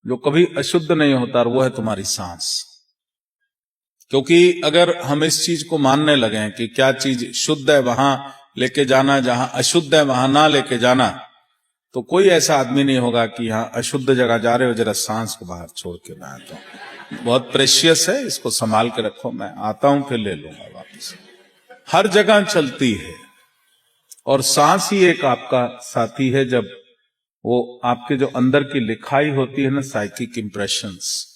जो कभी अशुद्ध नहीं होता, और वो है तुम्हारी सांस। क्योंकि अगर हम इस चीज को मानने लगे कि क्या चीज शुद्ध है वहां लेके जाना, जहां अशुद्ध है वहां ना लेके जाना, तो कोई ऐसा आदमी नहीं होगा कि यहां अशुद्ध जगह जा रहे हो, जरा सांस को बाहर छोड़ के मैं आता हूं। बहुत प्रेशियस है, इसको संभाल के रखो, मैं आता हूं फिर ले लूंगा वापस। हर जगह चलती है, और सांस ही एक आपका साथी है। जब वो आपके जो अंदर की लिखाई होती है ना, साइकिक इंप्रेशंस,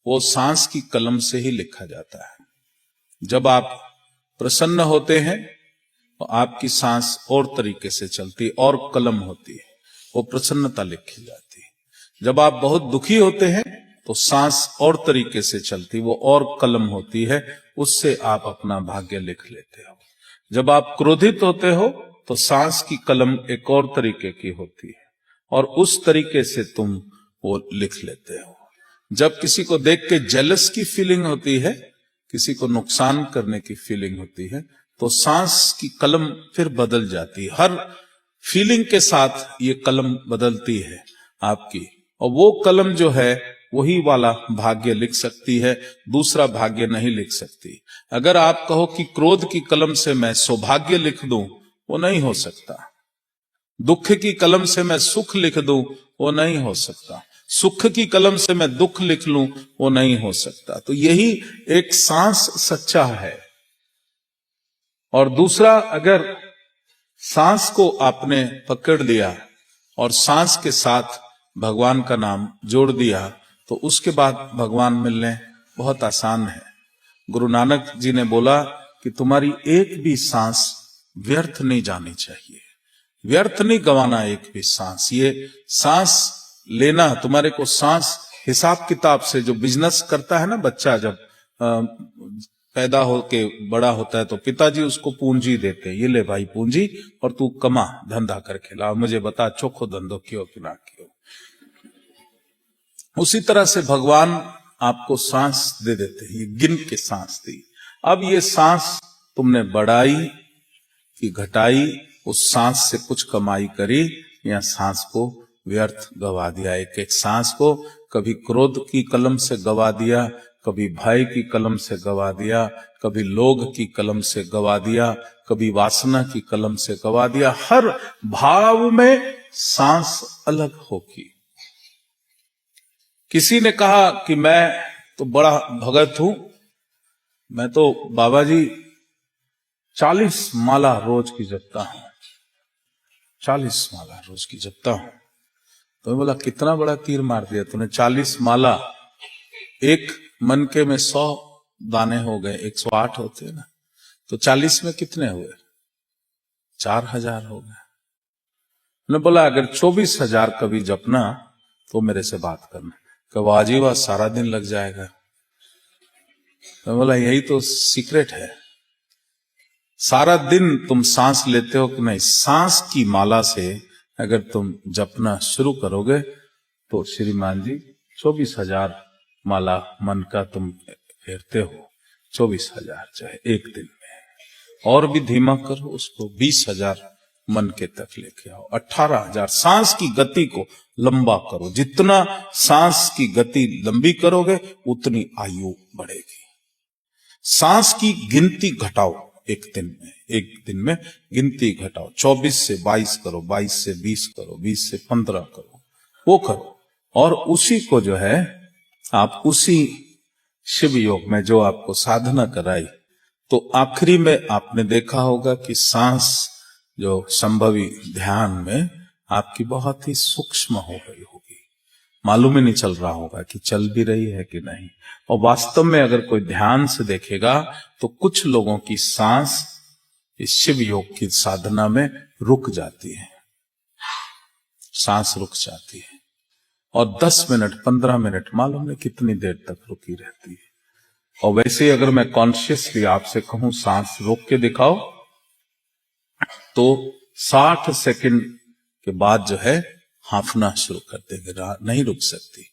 वो सांस की कलम से ही लिखा जाता है। जब आप प्रसन्न होते हैं तो आपकी सांस और तरीके से चलती है, और कलम होती है, वो प्रसन्नता लिखी जाती है। जब आप बहुत दुखी होते हैं तो सांस और तरीके से चलती, वो और कलम होती है, उससे आप अपना भाग्य लिख लेते हो। जब आप क्रोधित होते हो तो सांस की कलम एक और तरीके की होती है, और उस तरीके से तुम वो लिख लेते हो। जब किसी को देख के जेलस की फीलिंग होती है, किसी को नुकसान करने की फीलिंग होती है, तो सांस की कलम फिर बदल जाती है। हर फीलिंग के साथ ये कलम बदलती है आपकी, और वो कलम जो है वही वाला भाग्य लिख सकती है, दूसरा भाग्य नहीं लिख सकती। अगर आप कहो कि क्रोध की कलम से मैं सौभाग्य लिख दूं, वो नहीं हो सकता। दुख की कलम से मैं सुख लिख दूं, वो नहीं हो सकता। सुख की कलम से मैं दुख लिख लूं, वो नहीं हो सकता। तो यही एक सांस सच्चा है। और दूसरा, अगर सांस को आपने पकड़ लिया और सांस के साथ भगवान का नाम जोड़ दिया, तो उसके बाद भगवान मिलने बहुत आसान है। गुरु नानक जी ने बोला कि तुम्हारी एक भी सांस व्यर्थ नहीं जानी चाहिए, व्यर्थ नहीं गंवाना एक भी सांस। ये सांस लेना, तुम्हारे को सांस हिसाब किताब से, जो बिजनेस करता है ना बच्चा, जब पैदा होके बड़ा होता है तो पिताजी उसको पूंजी देते हैं, ये ले भाई पूंजी और तू कमा, धंधा करके ला, मुझे बता चोखो धंधो क्यों कि ना क्यों। उसी तरह से भगवान आपको सांस दे देते हैं, ये गिन के सांस दी। अब ये सांस तुमने बढ़ाई कि घटाई, उस सांस से कुछ कमाई करी या सांस को व्यर्थ गवा दिया। एक एक सांस को कभी क्रोध की कलम से गवा दिया, कभी भय की कलम से गवा दिया, कभी लोभ की कलम से गवा दिया, कभी वासना की कलम से गवा दिया। हर भाव में सांस अलग होगी। किसी ने कहा कि मैं तो बड़ा भगत हूं, मैं तो बाबा जी 40 माला रोज की जपता हूं, 40 माला रोज की जपता हूं। तो मैं बोला कितना बड़ा तीर मार दिया तूने, 40 माला, एक मन के में 100 दाने हो गए, 108 होते ना, तो 40 में कितने हुए, 4000 हो गए। मैं बोला अगर 24,000 कभी जपना तो मेरे से बात करना। कब आजीवा सारा दिन लग जाएगा। मैं बोला यही तो सीक्रेट है। सारा दिन तुम सांस लेते हो कि नहीं, सांस की माला से अगर तुम जपना शुरू करोगे तो श्रीमान जी 24,000 माला मन का तुम फेरते हो, 24,000 चाहे एक दिन में। और भी धीमा करो उसको, 20,000 मन के तक लेके आओ, 18,000। सांस की गति को लंबा करो, जितना सांस की गति लंबी करोगे उतनी आयु बढ़ेगी। सांस की गिनती घटाओ, एक दिन में गिनती घटाओ, 24 से 22 करो, 22 से 20 करो, 20 से 15 करो, वो करो। और उसी को जो है आप उसी शिव योग में जो आपको साधना कराई, तो आखिरी में आपने देखा होगा कि सांस जो संभवी ध्यान में आपकी बहुत ही सूक्ष्म हो गई होगी, मालूम ही नहीं चल रहा होगा कि चल भी रही है कि नहीं। और वास्तव में अगर कोई ध्यान से देखेगा तो कुछ लोगों की सांस इस शिव योग की साधना में रुक जाती है, सांस रुक जाती है, और 10 मिनट 15 मिनट मालूम नहीं कितनी देर तक रुकी रहती है। और वैसे अगर मैं कॉन्शियसली आपसे कहूं सांस रोक के दिखाओ, तो 60 सेकंड के बाद जो है हांफना शुरू कर देंगे, नहीं रुक सकती।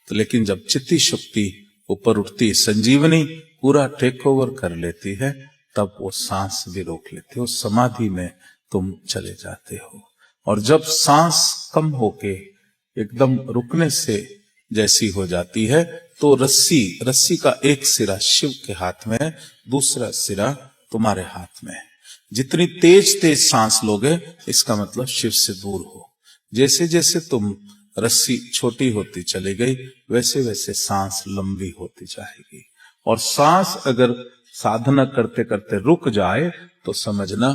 तो लेकिन जब चित्ती शक्ति ऊपर उठती है, संजीवनी पूरा टेक ओवर कर लेती है, तब वो सांस भी रोक लेते हो, समाधि में तुम चले जाते हो। और जब सांस कम होके एकदम रुकने से जैसी हो जाती है। तो रस्सी का एक सिरा शिव के हाथ में है, दूसरा सिरा तुम्हारे हाथ में है। जितनी तेज तेज सांस लोगे इसका मतलब शिव से दूर हो। जैसे जैसे तुम रस्सी छोटी होती चली गई वैसे वैसे सांस लंबी होती जाएगी। और सांस अगर साधना करते करते रुक जाए तो समझना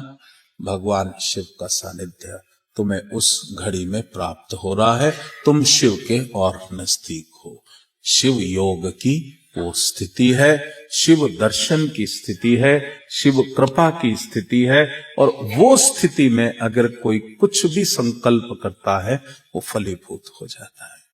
भगवान शिव का सानिध्य तुम्हें उस घड़ी में प्राप्त हो रहा है, तुम शिव के और नजदीक हो। शिव योग की वो स्थिति है, शिव दर्शन की स्थिति है, शिव कृपा की स्थिति है। और वो स्थिति में अगर कोई कुछ भी संकल्प करता है वो फलीभूत हो जाता है।